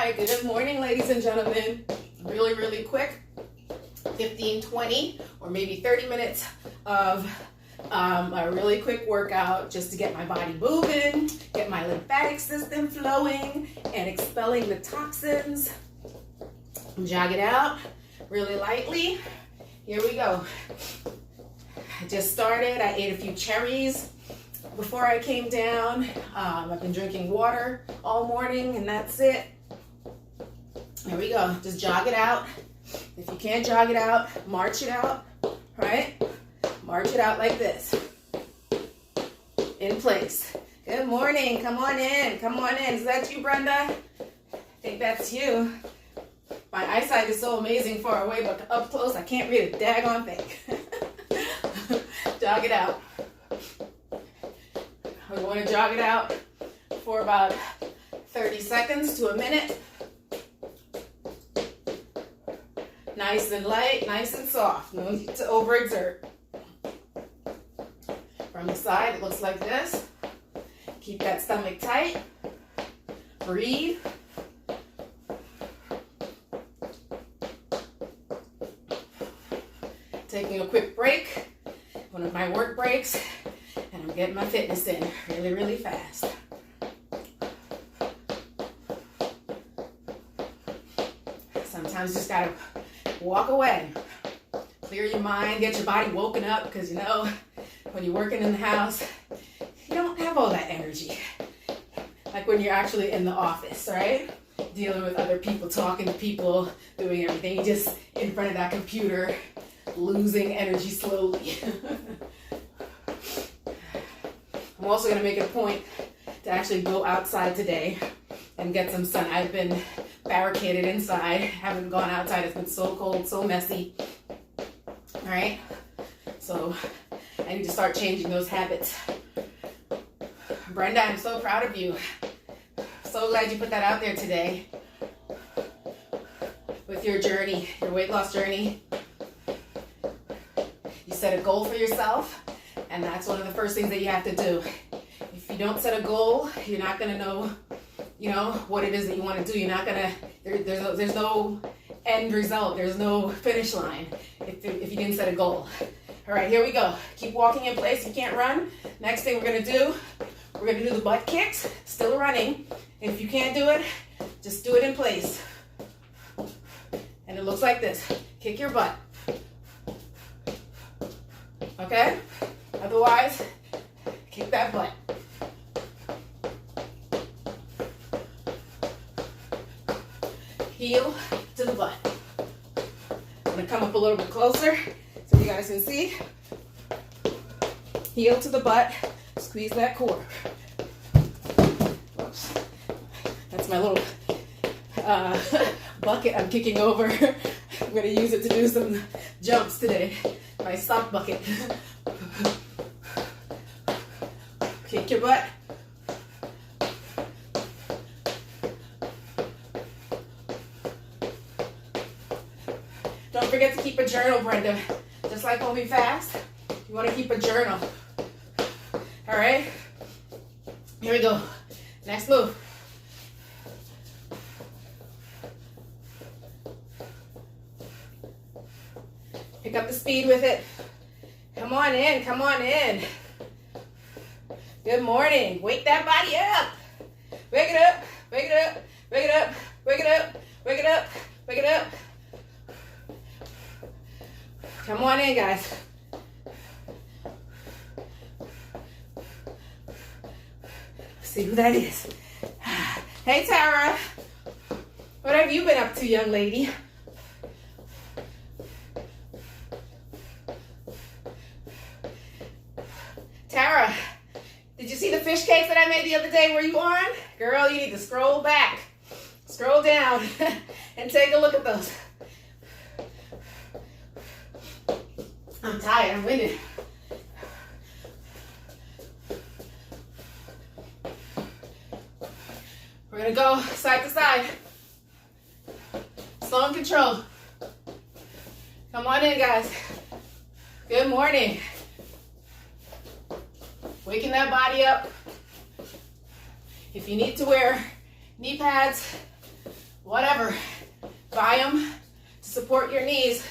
right, good morning, ladies and gentlemen. Really, really quick, 15, 20, or maybe 30 minutes of a really quick workout just to get my body moving, get my lymphatic system flowing and expelling the toxins. Jog it out really lightly. Here we go. I just started. I ate a few cherries before I came down. I've been drinking water all morning and that's it. There we go. Just jog it out. If you can't jog it out, march it out, right? March it out like this. In place. Good morning. Come on in. Come on in. Is that you, Brenda? I think that's you. My eyesight is so amazing far away, but up close, I can't read a daggone thing. Jog it out. We're going to jog it out for about 30 seconds to a minute. Nice and light, nice and soft. No need to overexert. From the side, it looks like this. Keep that stomach tight. Breathe. Taking a quick break, one of my work breaks, and I'm getting my fitness in really, really fast. Sometimes you just gotta walk away, clear your mind, get your body woken up, because you know, when you're working in the house, you don't have all that energy. Like when you're actually in the office, right? Dealing with other people, talking to people, doing everything. You're just in front of that computer, losing energy slowly. I'm also going to make it a point to actually go outside today and get some sun. I've been barricaded inside, haven't gone outside. It's been so cold, so messy. All right, so I need to start changing those habits. Brenda, I'm so proud of you. So glad you put that out there today with your journey, your weight loss journey. You set a goal for yourself, and that's one of the first things that you have to do. If you don't set a goal, you're not going to know, what it is that you want to do. You're not going to, there's no end result. There's no finish line if you didn't set a goal. All right, here we go. Keep walking in place. You can't run. Next thing we're going to do, we're going to do the butt kicks, still running. If you can't do it, just do it in place. And it looks like this. Kick your butt. Okay? Otherwise, kick that butt. Heel to the butt. I'm going to come up a little bit closer so you guys can see. Heel to the butt. Squeeze that core. Whoops. That's my little bucket I'm kicking over. I'm going to use it to do some jumps today. My sock bucket. Kick your butt. Don't forget to keep a journal, Brenda. Just like when we fast, you want to keep a journal. All right? Here we go. Next move. Pick up the speed with it. Come on in, come on in. Good morning. Wake that body up. Wake it up, wake it up, wake it up, wake it up, wake it up, wake it up. Come on in, guys. See who that is. Hey, Tara. What have you been up to, young lady? Tara, did you see the fish cakes that I made the other day? Were you on? Girl, you need to scroll back. Scroll down and take a look at those. I'm tired. I'm winded. We're going to go side to side. Slow and control. Come on in, guys. Good morning. Waking that body up. If you need to wear knee pads, whatever. Buy them to support your knees.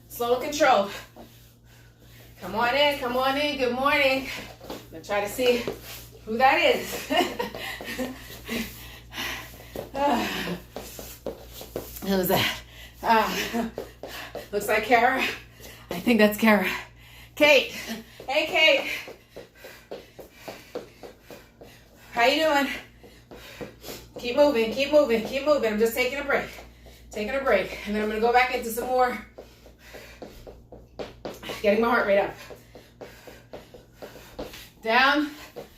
Slow and controlled. Come on in, come on in. Good morning. I'm gonna try to see who that is. Who's that? Looks like Kara. I think that's Kara. Kate. Hey, Kate. How you doing? Keep moving, keep moving, keep moving. I'm just taking a break. Taking a break. And then I'm going to go back into some more. Getting my heart rate up. Down,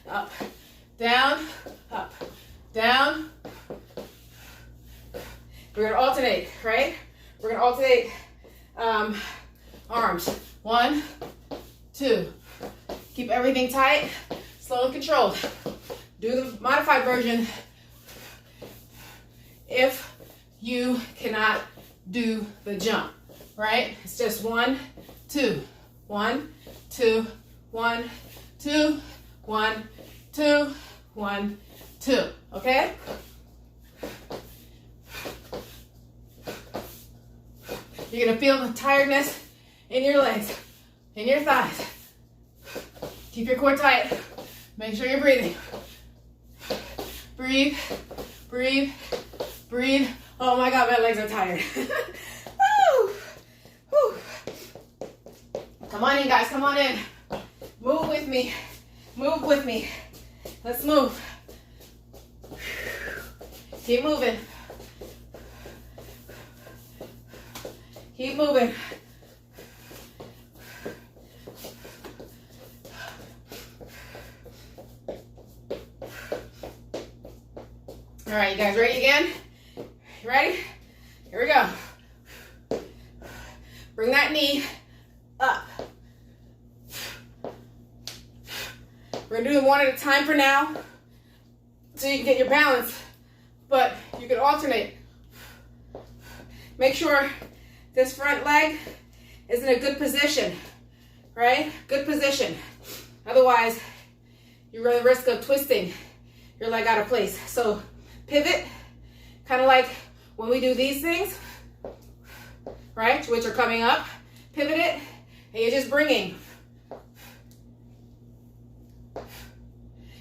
up, down, up, down. We're going to alternate, right? We're going to alternate arms. 1, 2. Keep everything tight, slow and controlled. Do the modified version if you cannot do the jump, right? It's just 1, 2, 1, 2, 1, 2, 1, 2, 1, 2, okay? You're gonna feel the tiredness in your legs, in your thighs. Keep your core tight. Make sure you're breathing. Breathe, breathe, breathe. Oh my God, my legs are tired. Woo! Woo! Come on in, guys, come on in. Move with me, move with me. Let's move. Keep moving. Keep moving. All right, you guys ready again? You ready? Here we go. Bring that knee up. We're gonna do them one at a time for now, so you can get your balance, but you can alternate. Make sure this front leg is in a good position, right? Good position. Otherwise, you run the risk of twisting your leg out of place. So pivot, kind of like when we do these things, right, which are coming up. Pivot it, and you're just bringing.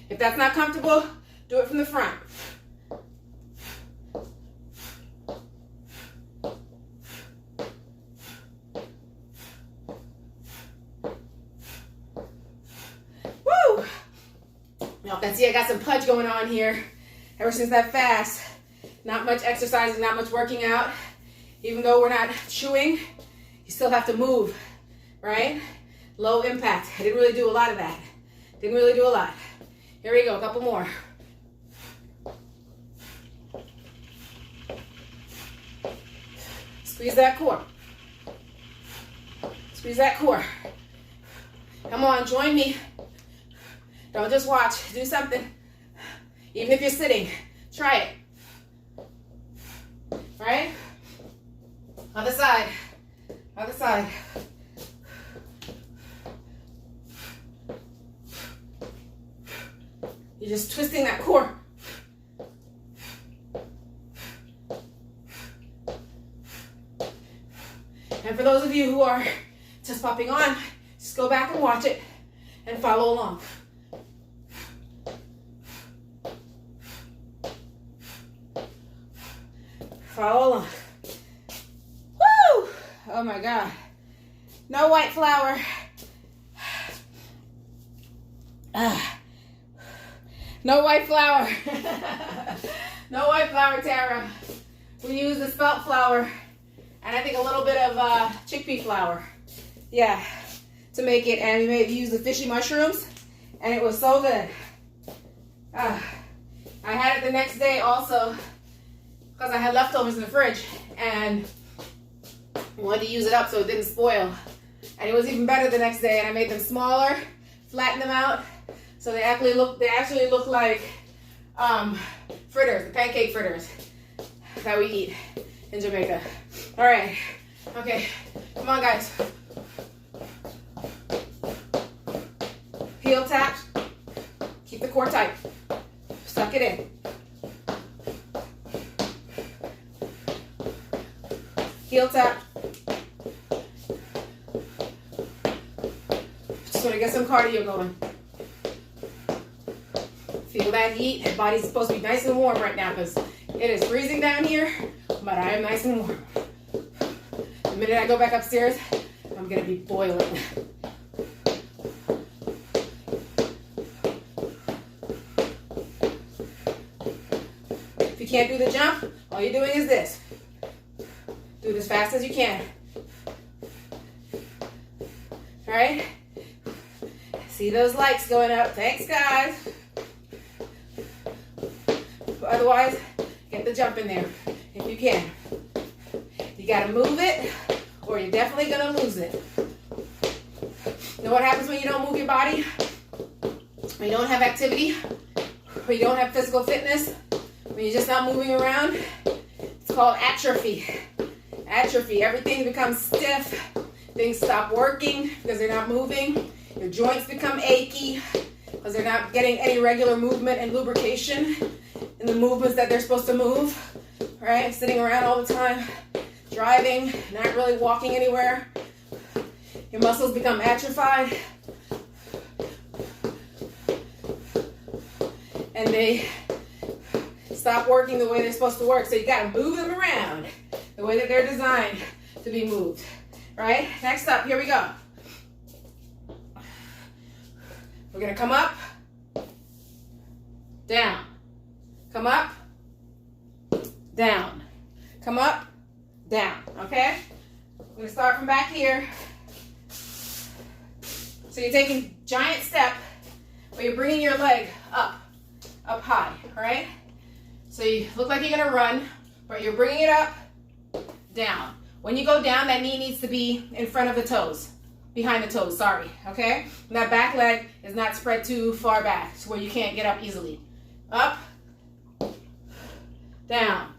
If that's not comfortable, do it from the front. Woo! Y'all can see I got some pudge going on here. Ever since that fast, not much exercising, not much working out. Even though we're not chewing, you still have to move, right? Low impact. I didn't really do a lot of that. Didn't really do a lot. Here we go, a couple more. Squeeze that core. Squeeze that core. Come on, join me. Don't just watch, do something. Even if you're sitting, try it. Right? Other side. Other side. You're just twisting that core. And for those of you who are just popping on, just go back and watch it and follow along. Follow along. Woo! Oh my God. No white flour. No white flour. No white flour, Tara. We use the spelt flour and I think a little bit of chickpea flour. Yeah, to make it. And we may use the fishy mushrooms and it was so good. I had it the next day also because I had leftovers in the fridge and wanted to use it up so it didn't spoil. And it was even better the next day, and I made them smaller, flattened them out, so they actually look like fritters, the pancake fritters that we eat in Jamaica. All right, okay, come on guys. Heel taps, keep the core tight. Suck it in. Heel tap. Just want to get some cardio going. Feel that heat. The body's supposed to be nice and warm right now because it is freezing down here, but I am nice and warm. The minute I go back upstairs, I'm going to be boiling. If you can't do the jump, all you're doing is this. Do it as fast as you can. All right? See those likes going up. Thanks, guys. Otherwise, get the jump in there if you can. You got to move it or you're definitely going to lose it. You know what happens when you don't move your body? When you don't have activity? When you don't have physical fitness? When you're just not moving around? It's called atrophy. Atrophy. Everything becomes stiff. Things stop working because they're not moving. Your joints become achy because they're not getting any regular movement and lubrication in the movements that they're supposed to move. Right? Sitting around all the time, driving, not really walking anywhere. Your muscles become atrophied. And they stop working the way they're supposed to work. So you got to move them around the way that they're designed to be moved. Right? Next up, here we go. We're going to come up, down. Come up, down. Come up, down. Okay? I'm going to start from back here. So you're taking giant step, but you're bringing your leg up high. All right? So you look like you're going to run, but you're bringing it up, down. When you go down, that knee needs to be in front of the toes. Behind the toes, sorry. Okay? And that back leg is not spread too far back to where you can't get up easily. Up, down,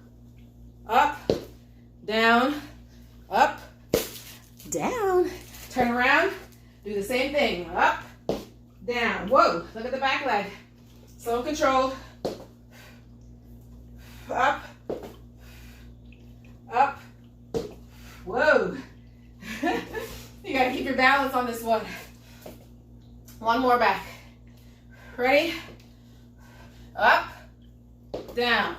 up, down, up, down. Turn around, do the same thing. Up, down. Whoa, look at the back leg. Slow control. Up, up. Whoa. You gotta keep your balance on this one. One more back. Ready? Up, down,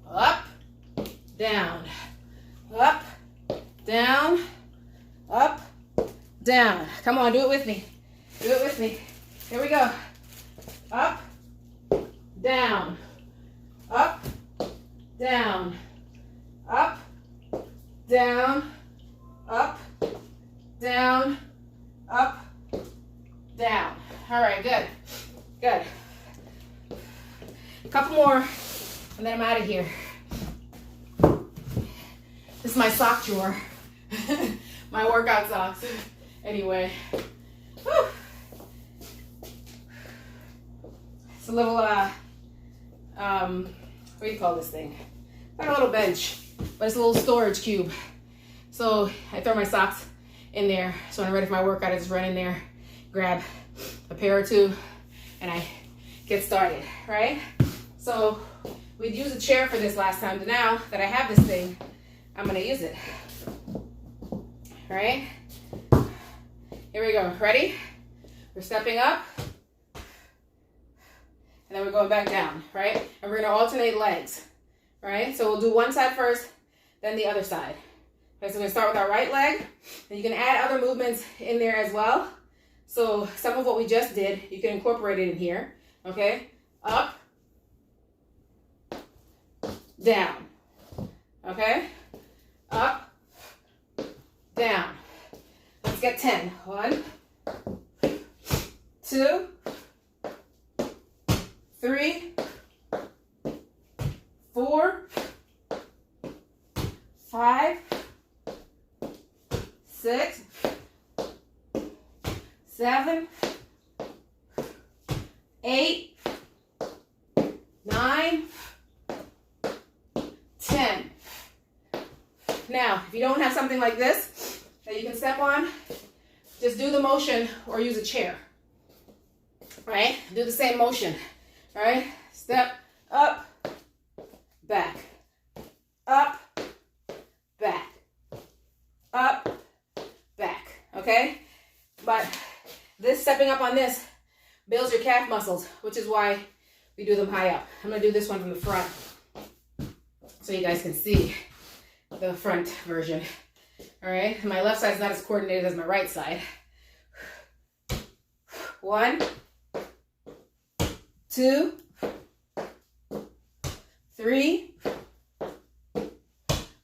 up, down, up, down, up, down. Come on, do it with me. Do it with me. Here we go. Up, down, up, down, up, down, up, down, up, down. All right, good, good. A couple more, and then I'm out of here. This is my sock drawer. My workout socks. Anyway. Whew. It's a little, what do you call this thing? Like a little bench, but it's a little storage cube. So I throw my socks in there. So when I'm ready for my workout, I just run in there, grab a pair or two, and I get started, right? So we'd use a chair for this last time, but now that I have this thing, I'm gonna use it. All right? Here we go. Ready? We're stepping up, and then we're going back down, right? And we're gonna alternate legs, right? So we'll do one side first, then the other side. Okay, so we're gonna start with our right leg, and you can add other movements in there as well. So some of what we just did, you can incorporate it in here, okay? Up, down, okay? Up, down. Let's get 10. 1, 2, 3, 4, 5, 6, 7, 8, 9, 10. Now, if you don't have something like this that you can step on, just do the motion or use a chair, right? Do the same motion, right? Step, up, back, up, back, up, back, okay? But this stepping up on this builds your calf muscles, which is why we do them high up. I'm gonna do this one from the front so you guys can see the front version. All right, my left side is not as coordinated as my right side. 1, 2, 3,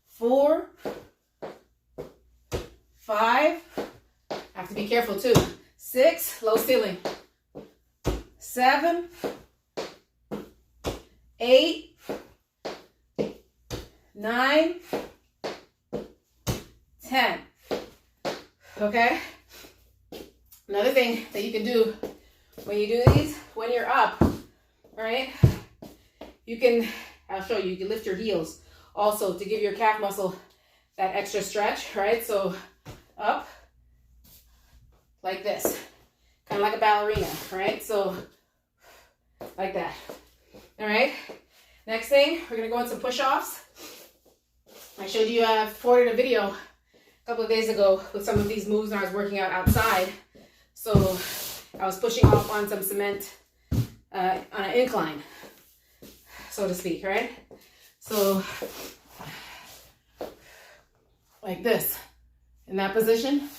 4, 5. Have to be careful too. 6, low ceiling. 7, 8, 9, 10. Okay? Another thing that you can do when you do these, when you're up, all right? You can, I'll show you, you can lift your heels also to give your calf muscle that extra stretch, right? So up, like this, kind of like a ballerina, right? So like that, all right? Next thing, we're gonna go on some push-offs. I showed you, I forwarded a video a couple of days ago with some of these moves when I was working out outside. So I was pushing off on some cement on an incline, so to speak, right? So like this, in that position.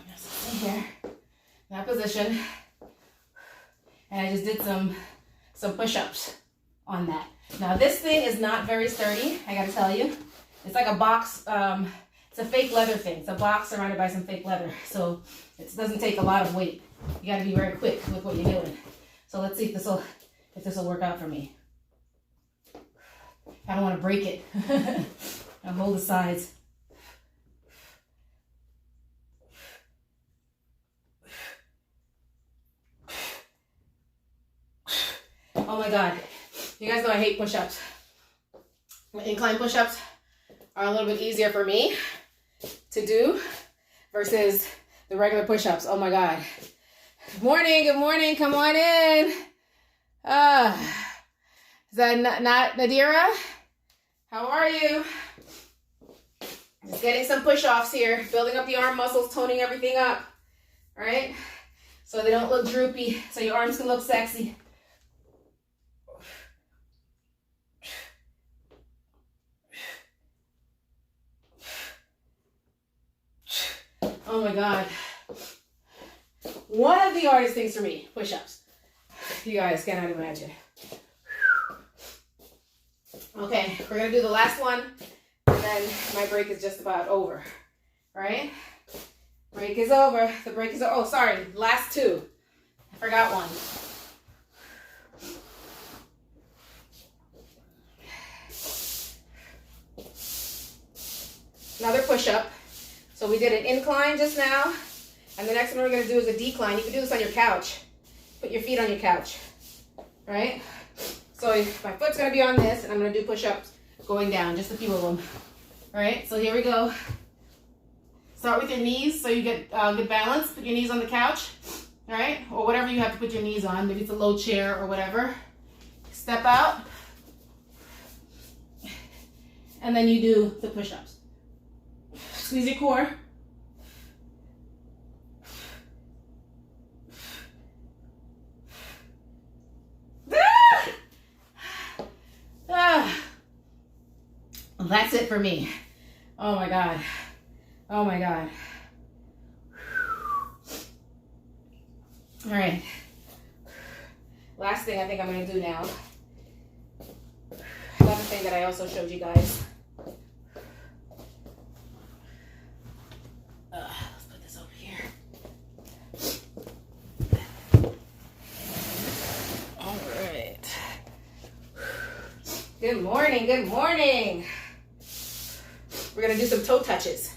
Just here, that position. And I just did some push-ups on that. Now this thing is not very sturdy, I gotta tell you. It's like a box, it's a fake leather thing. It's a box surrounded by some fake leather. So it doesn't take a lot of weight. You gotta be very quick with what you're doing. So let's see if this will work out for me. I don't wanna break it. I'll hold the sides. Oh my God. You guys know I hate push-ups. Incline push-ups are a little bit easier for me to do versus the regular push-ups. Oh my God. Good morning, come on in. Is that not Nadira? How are you? Just getting some push-offs here, building up the arm muscles, toning everything up, all right? So they don't look droopy, so your arms can look sexy. Oh my God. One of the hardest things for me, push-ups. You guys cannot imagine. Okay, we're gonna do the last one, and then my break is just about over, right? Break is over, the break is over. Oh, sorry, last two. I forgot one. Another push-up. So we did an incline just now, and the next one we're gonna do is a decline. You can do this on your couch. Put your feet on your couch, right? So my foot's gonna be on this, and I'm gonna do push-ups going down, just a few of them. All right, so here we go. Start with your knees so you get good balance. Put your knees on the couch, all right? Or whatever you have to put your knees on. Maybe it's a low chair or whatever. Step out, and then you do the push-ups. Squeeze your core. Well, that's it for me. Oh my God. Oh my God. All right. Last thing I think I'm going to do now. Another thing that I also showed you guys. Let's put this over here. All right. Good morning. Good morning. We're going to do some toe touches.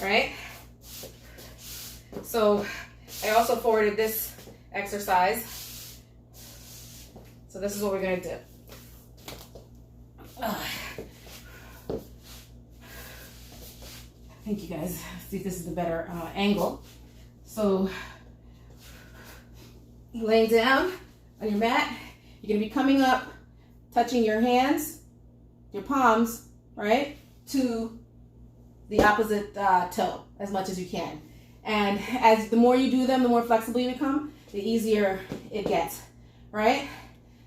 All right. So I also forwarded this exercise. So this is what we're going to do. I think you guys see if this is the better angle. So laying down, on your mat. You're gonna be coming up, touching your hands, your palms, right, to the opposite toe as much as you can. And as the more you do them, the more flexible you become, the easier it gets, right?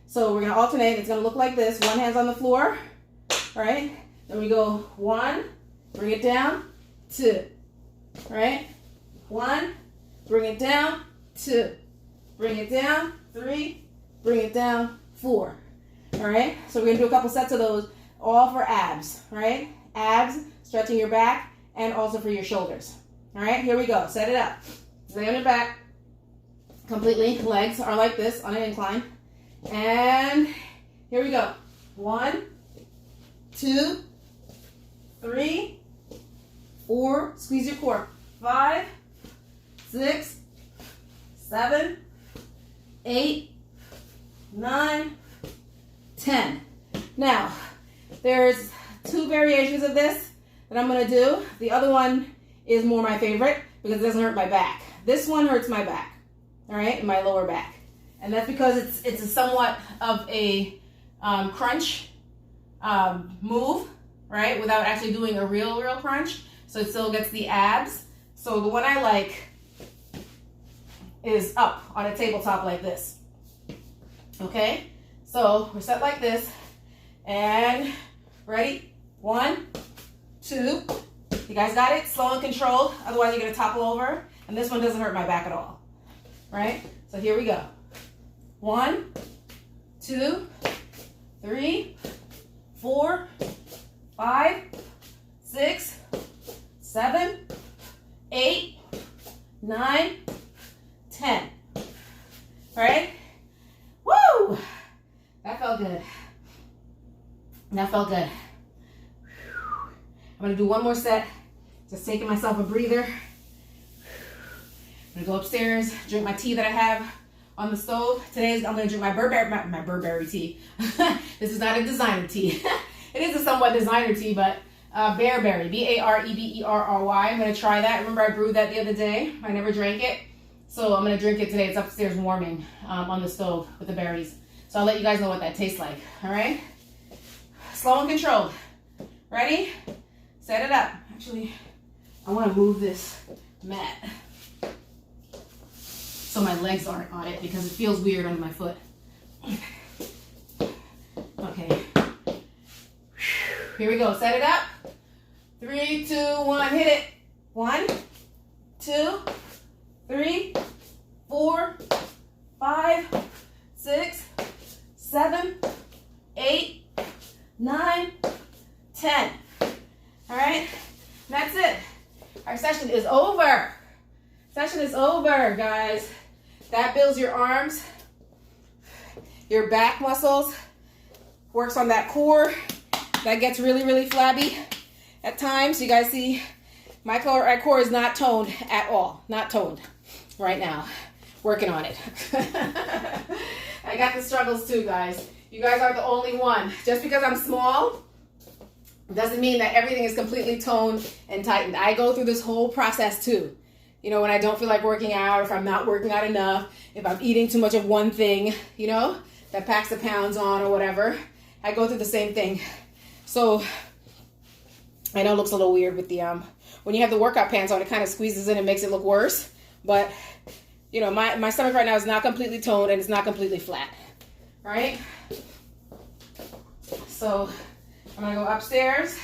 So we're gonna alternate. It's gonna look like this. One hand's on the floor, right? Then we go 1, bring it down, 2, right? 1, bring it down, 2, bring it down, 3, bring it down, 4. All right? So we're gonna do a couple sets of those, all for abs, right? Abs, stretching your back, and also for your shoulders. All right, here we go. Set it up. Lay on your back completely. Legs are like this on an incline. And here we go. 1, 2, 3, 4. Squeeze your core. 5, 6, 7, 8, 9, 10. Now, there's 2 variations of this that I'm going to do. The other one is more my favorite because it doesn't hurt my back. This one hurts my back, all right, and my lower back. And that's because it's a somewhat of a crunch move, right, without actually doing a real crunch. So it still gets the abs. So the one I like is up on a tabletop like this. Okay, so we're set like this. And ready? 1, 2. You guys got it? Slow and controlled. Otherwise, you're going to topple over. And this one doesn't hurt my back at all. Right? So here we go. 1, 2, 3, 4, 5, 6, 7, 8, 9, 10. All right? Woo! That felt good. That felt good. I'm going to do one more set. Just taking myself a breather. I'm going to go upstairs, drink my tea that I have on the stove. Today I'm going to drink my Burberry tea. This is not a designer tea. It is a somewhat designer tea, but Bearberry, B-A-R-E-B-E-R-R-Y. I'm going to try that. Remember I brewed that the other day. I never drank it. So I'm going to drink it today. It's upstairs warming on the stove with the berries. So I'll let you guys know what that tastes like. All right? Slow and controlled. Ready? Set it up. Actually, I want to move this mat so my legs aren't on it because it feels weird under my foot. Okay. Here we go. Set it up. 3, 2, 1. Hit it. 1, 2, 3, 4, 5, 6, 7, 8, 9, 10. All right, that's it. Our session is over. Session is over, guys. That builds your arms, your back muscles, works on that core. That gets really flabby at times. You guys see my core is not toned at all. Not toned right now. Working on it. I got the struggles too, guys. You guys aren't the only one. Just because I'm small doesn't mean that everything is completely toned and tightened. I go through this whole process too. You know, when I don't feel like working out, if I'm not working out enough, if I'm eating too much of one thing, you know, that packs the pounds on or whatever, I go through the same thing. So I know it looks a little weird with the, when you have the workout pants on, it kind of squeezes in and makes it look worse. But, you know, my stomach right now is not completely toned and it's not completely flat, right? So I'm gonna go upstairs.